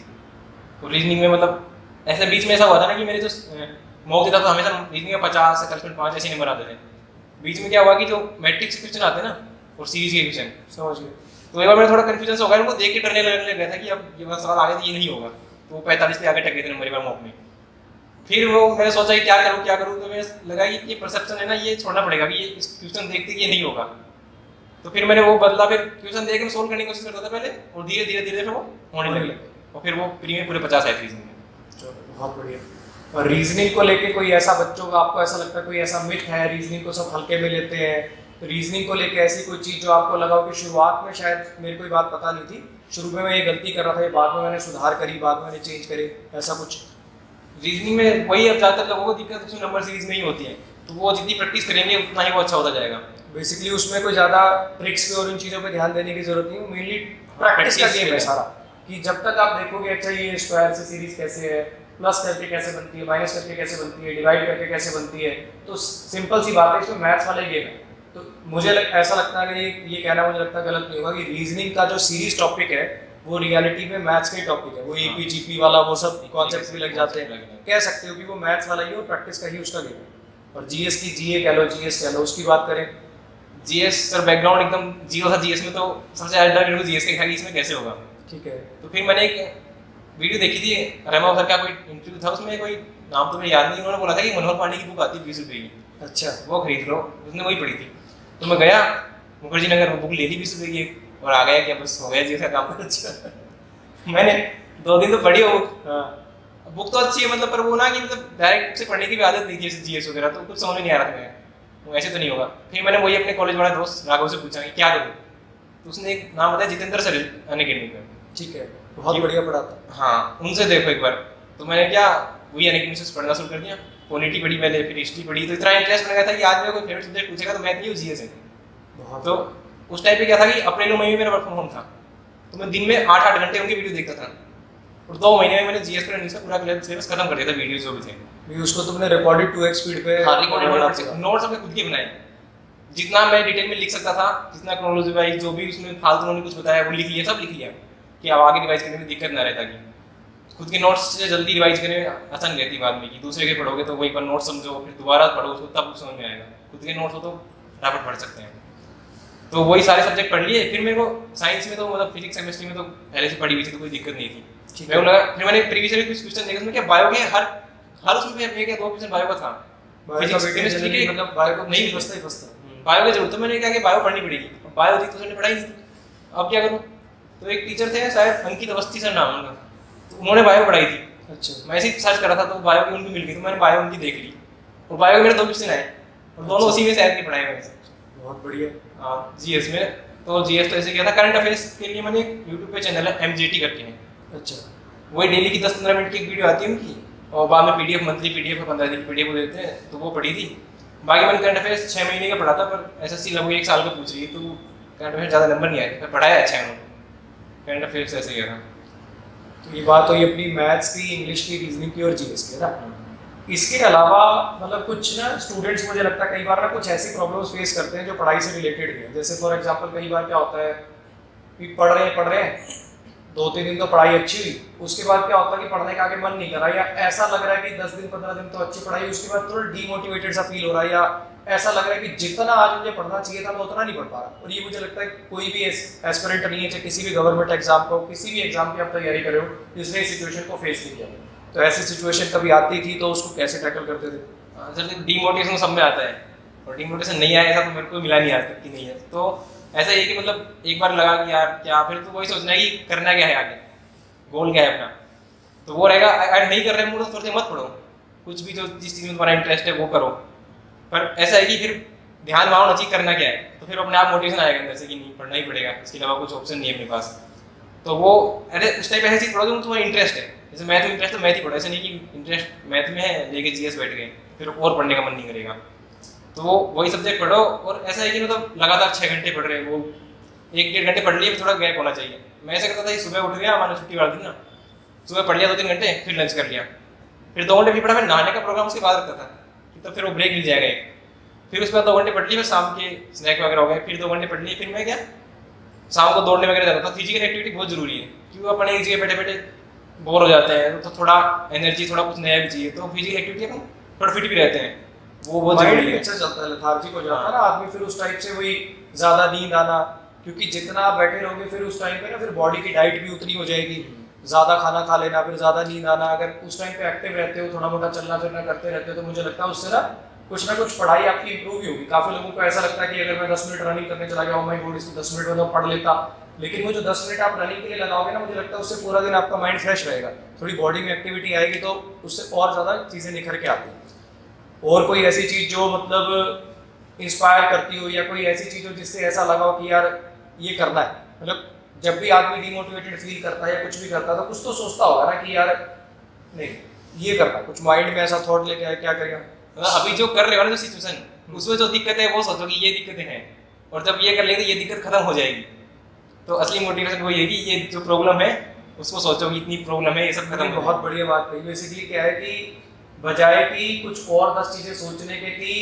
तो रीजनिंग में मतलब ऐसे बीच में ऐसा हुआ था ना कि मेरे जो मॉक देता था हमेशा रीजनिंग में 50 करेक्शन 5 ऐसे नंबर आते थे। बीच में क्या हुआ कि जो मैट्रिक्स के क्वेश्चन आते हैं ना और सीरीज के क्वेश्चन, समझ गए। तो एक बार मेरा थोड़ा कंफ्यूजन हो गया, उनको देख के डरने लगने लग गया था कि अब ये वाला सवाल आगे तो ये नहीं होगा। तो वो 45 पे आगे टक गए थे नंबर एक बार मॉक में। फिर वो मैंने सोचा कि क्या करूँ, तो मुझे लगा कि ये परसेप्शन है ना, ये छोड़ना पड़ेगा कि ये इस क्वेश्चन देखते कि ये नहीं होगा। तो फिर मैंने वो बदला, फिर क्वेश्चन देख के सोल्व करने की कोशिश करता था पहले, और धीरे धीरे धीरे फिर वो होने लगे, और फिर वो प्री में पूरे 50 आए थे रीजनिंग में। चलो बहुत बढ़िया। और रीजनिंग को लेके कोई ऐसा बच्चों का आपको ऐसा लगता है कोई ऐसा मिथ है, रीजनिंग को सब हल्के में लेते हैं, तो रीजनिंग को लेके ऐसी कोई चीज़ जो आपको लगा हो कि शुरुआत में शायद मेरे को ये बात पता नहीं थी, शुरू में मैं ये गलती कर रहा था, ये बाद में मैंने सुधार करी, बाद में मैंने चेंज करे, ऐसा कुछ? रीजनिंग में वही, अब ज़्यादातर लोगों को दिक्कत उसमें नंबर सीरीज में ही होती है, तो वो जितनी प्रैक्टिस करेंगे उतना ही वो अच्छा होता जाएगा। बेसिकली उसमें कोई ज़्यादा ट्रिक्स पे और इन चीज़ों पे ध्यान देने की जरूरत नहीं है, मेनली प्रैक्टिस का गेम है सारा। कि जब तक आप देखोगे अच्छा ये स्क्वायर से सीरीज कैसे है, प्लस करके कैसे बनती है, माइनस करके कैसे बनती है, डिवाइड करके कैसे बनती है, तो सिंपल सी बात है, इसमें मैथ्स वाला गेम है। तो मुझे ऐसा लगता है कि ये कहना मुझे लगता है गलत नहीं होगा कि रीजनिंग का जो सीरीज टॉपिक है वो रियलिटी में मैथ्स का ही टॉपिक है, वो एपी जीपी वाला वो सब कॉन्सेप्ट भी लग जाते हैं, कह सकते हो कि वो मैथ्स वाला ही और प्रैक्टिस का ही उसका गेम है। और जीएस की जीए कह लो, जीएस कह लो, उसकी बात करें, जीएस सर बैकग्राउंड एकदम जीरो था जीएस में, तो सबसे ज़्यादा डर जीएस का था कि इसमें कैसे होगा। ठीक है। तो फिर मैंने एक वीडियो देखी थी, रमा सर का कोई इंटरव्यू था, उसमें कोई नाम तो मुझे याद नहीं, उन्होंने बोला था कि मनोहर पांडे की बुक आती है 20 रुपये की, अच्छा वो खरीद लो, उसने वही पढ़ी थी। तो मैं गया मुखर्जी नगर, वो बुक ले ली 20 रुपये की, और आ गया, क्या बस हो गया जीएस का काम। अच्छा मैंने 2 दिन तो पढ़ी हो बुक तो अच्छी है मतलब, पर वो ना कि मतलब डायरेक्ट से पढ़ने की भी आदत नहीं थी जीएस वगैरह, तो कुछ समझ नहीं आ रहा था मैं, वो ऐसे तो नहीं होगा। फिर मैंने वही अपने कॉलेज वाला दोस्त राघव से पूछा कि क्या करूँ, तो उसने एक नाम बताया जितेंद्र सर अनअकैडमी पे। ठीक है, बहुत बढ़िया पढ़ाता। हाँ, उनसे देखो एक बार। तो मैंने क्या वही अनअकैडमी से पढ़ना शुरू कर दिया, पॉलिटी पढ़ी पहले, फिर हिस्ट्री पढ़ी, तो इतना इंटरेस्ट बन गया था कि आज मेरा कोई फेवरेट सब्जेक्ट पूछेगा तो मैथ नहीं, जीएस है। तो उस टाइम पे क्या था कि अप्रैल मई में मेरा वर्क फ्रॉम होम था, तो मैं दिन में 8-8 घंटे उनकी वीडियो देखता था, और 2 महीने में मैंने जीएस का इंग्लिश का पूरा सिलेबस खत्म कर दिया था, वीडियोस जो भी थे। भी उसको तुमने रिकॉर्डेड 2x स्पीड पे, हाँ रिकॉर्डेड नोट्स अपने खुद के बनाए, जितना मैं डिटेल में लिख सकता था, जितना क्रोनोलॉजी वाइज जो भी उसमें फालतू उन्होंने कुछ बताया वो लिख लिया, सब लिख लिया कि अब आगे रिवाइज करने में दिक्कत ना रहता। कि खुद के नोट्स से जल्दी रिवाइज करने में आसान रहती है बाद में, कि दूसरे के पढ़ोगे तो वही पर नोट समझो, फिर दोबारा पढ़ो उसको, तब समझ में आएगा। खुद के नोट्स हो तो फटाफट पढ़ सकते हैं। तो वही सारे सब्जेक्ट पढ़ लिए। फिर मेरे को साइंस में तो मतलब फिजिक्स केमिस्ट्री में तो पहले से पढ़ी हुई थी, तो कोई दिक्कत नहीं थी। मेरे को लगा, फिर मैंने प्रीवियस ईयर कुछ क्वेश्चन देखे, उसमें क्या बायो के हर उसमें क्या 2 क्वेश्चन बायो का था, फिजिक्स केमिस्ट्री के मतलब बायो को नहीं फंसता ही फंसता। बायो की जरूरत, तो मैंने कहा कि बायो पढ़नी पड़ेगी, बायो थी तो उसने पढ़ाई नहीं थी, अब क्या करूँ। तो एक टीचर थे शायद अंकित अवस्थी सर नाम उनका, तो उन्होंने बायो पढ़ाई थी। अच्छा, मैं ऐसे ही सर्च करा था तो बायो की उनकी मिल गई, तो मैंने बायो उनकी देख ली, और बायो के मेरे 2 क्वेश्चन आए, और दोनों उसी में शहर की पढ़ाई मैंने। बहुत बढ़िया। जीएस में तो जीएस तो ऐसे किया था। करंट अफेयर्स के लिए मैंने एक यूट्यूब पे चैनल है एमजेटी करके है, अच्छा, वही डेली की 10-15 मिनट की एक वीडियो आती है उनकी, और बाद में पीडीएफ मंथली पीडीएफ 15 दिन की पीडीएफ देते हैं, तो वो पढ़ी थी। बाकी मैंने करंट अफेयर्स 6 महीने का पढ़ा था, पर एसएससी लगभग 1 साल का पूछ रही है, तो करंट अफेयर्स ज़्यादा नंबर नहीं आए, पर पढ़ाया अच्छा है उन्होंने। करंट अफेयर्स ऐसे किया था। तो ये बात हुई अपनी मैथ्स की, इंग्लिश की, रीजनिंग की और जीएस की, है ना। इसके अलावा मतलब कुछ ना स्टूडेंट्स मुझे लगता है कई बार ना कुछ ऐसी प्रॉब्लम्स फेस करते हैं जो पढ़ाई से रिलेटेड भी है। जैसे फॉर एग्जांपल कई बार क्या होता है कि पढ़ रहे हैं 2-3 दिन तो पढ़ाई अच्छी हुई, उसके बाद क्या होता है कि पढ़ने का आगे मन नहीं कर रहा, या ऐसा लग रहा है कि 10 दिन 15 दिन तो अच्छी पढ़ाई, उसके बाद थोड़ा डीमोटिवेटेड सा फील हो रहा है, या ऐसा लग रहा है कि जितना आज मुझे पढ़ना चाहिए था मैं उतना नहीं पढ़ पा रहा। और ये मुझे लगता है कोई भी एस्पिरेंट नहीं है, चाहे किसी भी गवर्नमेंट एग्जाम को, किसी भी एग्जाम की आप तैयारी कर रहे हो, जिसने इस सिचुएशन को फेस नहीं किया। तो ऐसी सिचुएशन कभी आती थी तो उसको कैसे टैकल करते थे? सर डीमोटिवेशन सब में आता है, और डीमोटिवेशन नहीं आया ऐसा तो मेरे को मिला नहीं आज तक कि नहीं है। तो ऐसा है कि मतलब एक बार लगा कि यार क्या, फिर तो वही सोचना है कि करना क्या है आगे, गोल क्या है अपना, तो वो रहेगा। अगर नहीं कर रहे मूड तो थोड़े मत पढ़ो, कुछ भी जो जिस चीज़ में तुम्हारा इंटरेस्ट है वो करो। पर ऐसा है कि फिर ध्यान वहाँ होना चाहिए करना क्या है, तो फिर अपने आप मोटिवेशन आएगा अंदर से कि नहीं पढ़ना ही पड़ेगा, इसके अलावा कुछ ऑप्शन नहीं है अपने पास। तो वो अरे उस टाइप ऐसी चीज़ पढ़ो जो तुम्हारा इंटरेस्ट है, जैसे मैथ में इंटरेस्ट तो मैथ ही पढ़ो, ऐसे नहीं कि इंटरेस्ट मैथ में है लेके जीएस बैठ गए फिर और पढ़ने का मन नहीं करेगा। तो वो वही सब्जेक्ट पढ़ो, और ऐसा है कि मतलब लगातार 6 घंटे पढ़ रहे, वो 1-1.5 घंटे पढ़ लिए, थोड़ा गैप होना चाहिए। मैं ऐसा करता था कि सुबह उठ गया, मैंने छुट्टी वाला दिन ना, सुबह पढ़ लिया 2-3 घंटे, फिर लंच कर लिया, फिर 2 घंटे भी पढ़ा। मैं नहाने का प्रोग्राम उसके बाद रखता था कि तो फिर वो ब्रेक मिल जाएगा एक, फिर उसके बाद 2 घंटे पढ़ लिए, फिर शाम के स्नैक वगैरह हो गए, फिर 2 घंटे पढ़ लिए, फिर मैं क्या शाम को दौड़ने वगैरह जाता था। फिजिकल एक्टिविटी बहुत जरूरी है, क्योंकि अपन एक जगह बैठे बैठे बोर हो जाते हैं, तो थोड़ा एनर्जी, थोड़ा कुछ नया भी चाहिए, तो फिजिकल एक्टिविटी अपन थोड़ा फिट भी रहते हैं, वो बहुत माइंड जरूरी भी है। अच्छा चलता है, लेथार्जिक हो जाता है ना आदमी, फिर उस टाइप से वही ज्यादा नींद आना, क्योंकि जितना आप बैठे रहोगे फिर उस टाइम पे ना फिर बॉडी की डाइट भी उतनी हो जाएगी, ज्यादा खाना खा लेना, फिर ज्यादा नींद आना। अगर उस टाइम पे एक्टिव रहते हो, थोड़ा मोटा चलना फिरना करते रहते हो, तो मुझे लगता है उससे ना कुछ पढ़ाई आपकी इंप्रूव ही होगी। काफी लोगों को ऐसा लगता है कि अगर मैं 10 मिनट रनिंग करने चला गया, ओ माय गॉड इसमें 10 मिनट में तो पढ़ लेता, लेकिन वो जो 10 मिनट आप रनिंग के लिए लगाओगे ना, मुझे लगता है उससे पूरा दिन आपका माइंड फ्रेश रहेगा, थोड़ी बॉडी में एक्टिविटी आएगी, तो उससे और ज्यादा चीजें निखर के आती हैं। और कोई ऐसी चीज जो मतलब इंस्पायर करती हो, या कोई ऐसी चीज हो जिससे ऐसा लगा हो कि यार ये करना है, मतलब जब भी आदमी डिमोटिवेटेड फील करता है या कुछ भी करता है, तो कुछ तो सोचता होगा ना कि यार नहीं ये करना, कुछ माइंड में ऐसा थॉट लेके आया क्या करेगा। अभी जो कर रहे हो ना जो सिचुएशन, उसमें जो दिक्कत है वो सोचो कि ये दिक्कतें हैं, और जब ये कर लेंगे ये दिक्कत खत्म हो जाएगी। तो असली मोटिवेशन वही है कि ये जो प्रॉब्लम है उसको सोचो कि इतनी प्रॉब्लम है, ये सब खत्म हो बहुत बढ़िया बात कही। बेसिकली क्या है कि बजाय कि कुछ और 10 चीजें सोचने के कि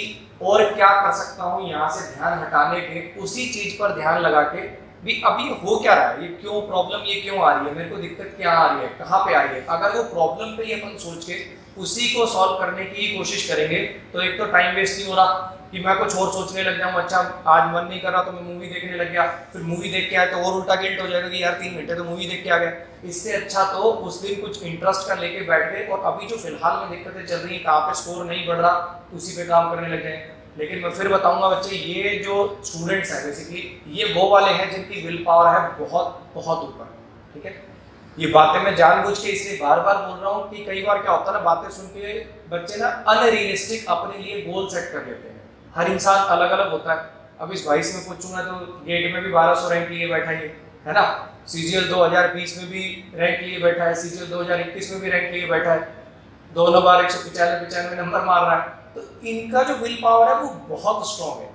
और क्या कर सकता हूँ यहाँ से ध्यान हटाने के, उसी चीज पर ध्यान लगा के भी अब ये हो क्या रहा है, ये क्यों प्रॉब्लम ये क्यों आ रही है, मेरे को दिक्कत क्या आ रही है, कहाँ पे आ रही है। अगर वो प्रॉब्लम पे ही अपन सोच के उसी को सॉल्व करने की कोशिश करेंगे, तो एक तो टाइम वेस्ट नहीं हो रहा कि मैं कुछ और सोचने लग जाऊँ, अच्छा आज मन नहीं कर रहा तो मैं मूवी देखने लग गया, फिर मूवी देख के आए तो और उल्टा गिल्ट हो जाएगा कि यार 3 घंटे तो मूवी देख के आ गया। इससे अच्छा तो उस दिन कुछ इंटरेस्ट का लेके बैठ गए, और अभी जो फिलहाल में दिक्कतें चल रही है, कहाँ पे स्कोर नहीं बढ़ रहा, उसी पे काम करने लग जाए। लेकिन मैं फिर बताऊंगा बच्चे, ये जो स्टूडेंट्स हैं बेसिकली ये वो वाले हैं जिनकी विल पावर है बहुत बहुत ऊपर, ठीक है। ये बातें मैं जानबूझ के इसलिए बार बार बोल रहा हूँ कि कई बार क्या होता है ना, बातें सुन के बच्चे ना अनरियलिस्टिक अपने लिए गोल सेट कर लेते हैं। हर इंसान अलग अलग होता है। अब इस भाई से मैं पूछूंगा तो गेट में भी 1200 रैंक लिए बैठा है ना, सीजीएल 2020 में भी रैंक लिए बैठा है, सीजीएल 2021 में भी रैंक लिए बैठा है, दोनों बार 195 नंबर मार रहा है। तो इनका जो विल पावर है वो बहुत स्ट्रॉन्ग है।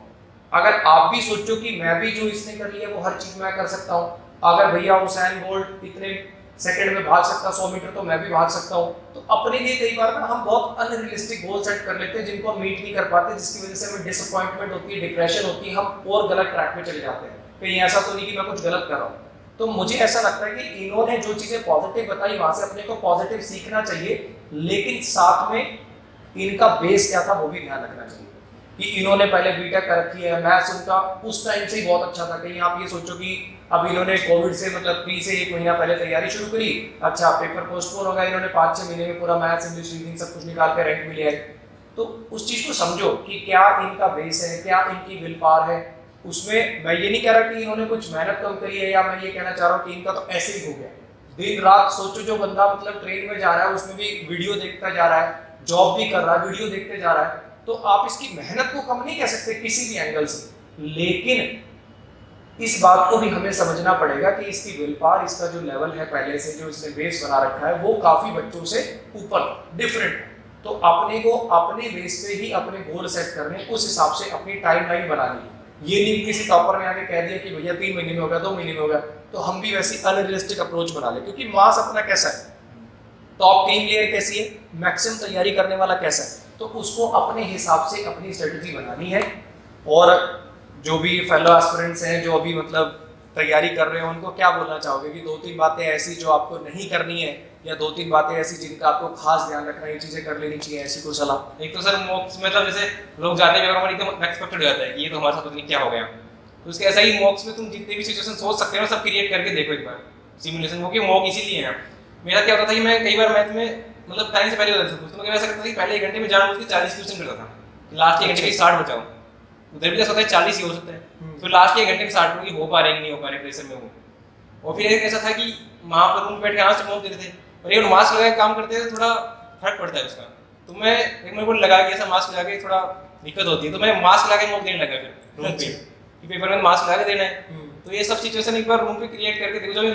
अगर आप भी सोचो कि मैं भी जो इसने कर लिया वो हर चीज मैं कर सकता हूँ, अगर भैया हुसैन बोल्ट इतने सेकंड में भाग सकता 100 मीटर तो मैं भी भाग सकता हूँ। तो अपने लिए कई बार ना हम बहुत अनरियलिस्टिक गोल सेट कर लेते हैं जिनको हम मीट नहीं कर पाते, जिसकी वजह से हमें डिसअपॉइंटमेंट होती है, डिप्रेशन होती है, हम और गलत ट्रैक पे चले जाते हैं। कहीं ऐसा तो नहीं कि मैं कुछ गलत कर रहा हूँ। तो मुझे ऐसा लगता है कि इन्होंने जो चीजें पॉजिटिव बताई वहां से अपने को पॉजिटिव सीखना चाहिए, लेकिन साथ में इनका बेस क्या था वो भी ध्यान रखना चाहिए कि इन्होंने पहले बीटेक कर रखी है, मैथ्स उनका उस टाइम से ही बहुत अच्छा था। कहीं आप ये सोचो कि अब इन्होंने कोविड से मतलब प्री से 1 महीना पहले तैयारी शुरू करी, अच्छा पेपर पोस्टपोन हो गया, इन्होंने 5-6 महीने में पूरा मैथ्स इंग्लिश रीडिंग सब कुछ निकाल के रैंक भी ले आए। तो उस चीज को समझो कि क्या इनका बेस है, क्या इनकी विल पावर है। उसमें मैं ये नहीं कह रहा कि इन्होंने कुछ मेहनत कम करी है, या मैं ये कहना चाह रहा हूँ कि इनका तो ऐसे ही हो गया। दिन रात सोचो, जो बंदा मतलब ट्रेन में जा रहा है उसमें भी वीडियो देखता जा रहा है, जॉब भी कर रहा है, वीडियो देखते जा रहा है, तो आप इसकी मेहनत को कम नहीं कह सकते किसी भी एंगल से। लेकिन इस बात को भी हमें समझना पड़ेगा कि इसकी विल पावर, इसका जो लेवल है पहले से जो इसने बेस बना रखा है वो काफी बच्चों से ऊपर डिफरेंट है। तो अपने को अपने बेस पे ही अपने गोल सेट करने, उस हिसाब से अपनी टाइमलाइन बनानी। ये नहीं किसी टॉपर ने आके कह दिया कि भैया 3 महीने में होगा, 2 महीने में होगा, तो हम भी वैसी अनरियलिस्टिक अप्रोच बना ले। क्योंकि मास अपना कैसा है, टॉप टीम प्लेयर कैसी है, मैक्सिमम तैयारी करने वाला कैसा है, तो उसको अपने हिसाब से अपनी स्ट्रेटजी बनानी है। और जो भी फेलो एस्पिरेंट्स हैं जो अभी मतलब तैयारी कर रहे हैं, उनको क्या बोलना चाहोगे कि 2-3 बातें ऐसी जो आपको नहीं करनी है, या 2-3 बातें ऐसी जिनका आपको खास ध्यान रखना है, ये चीजें कर लेनी चाहिए, ऐसी कोई सलाह? एक तो सर मॉक्स में मतलब जैसे लोग जाते हैं पेपर में एकदम अनएक्सपेक्टेड हो जाता है कि ये तो हमारे साथ पता नहीं क्या हो गया। तो उसके ऐसा ही मॉक्स में तुम जितने भी सिचुएशन सोच सकते हो सब क्रिएट करके देखो एक बार सिमुलेशन हो, कि मॉक इसीलिए है। मेरा क्या होता था कि मैं कई बार मैथ में मतलब टाइम से पहले होता था, तो मैं ऐसा करता था कि पहले 1 घंटे में जानबूझ के 40 क्वेश्चन करता था, लास्ट 1 घंटे में 60 बचाओ। उधर भी होता है 40 ही हो सकता है, तो लास्ट के 1 घंटे में 60 लोग हो पा रहे हैं नहीं हो पा रहे प्रेशर में वो। और फिर एक ऐसा था कि वहाँ पर रूम बैठ के आराम से मॉक देते थे, और ये मास्क लगा के काम करते थे, थोड़ा फर्क पड़ता है उसका। तो मैं एक मेरे को लगा कि ऐसा मास्क लगा के थोड़ा दिक्कत होती है, तो मैं मास्क लगा के मॉक देने लगा फिर रूम पे, कि पेपर में मास्क लगा के देना है। तो ये सब सिचुएशन एक बार रूम पे क्रिएट करके देखो,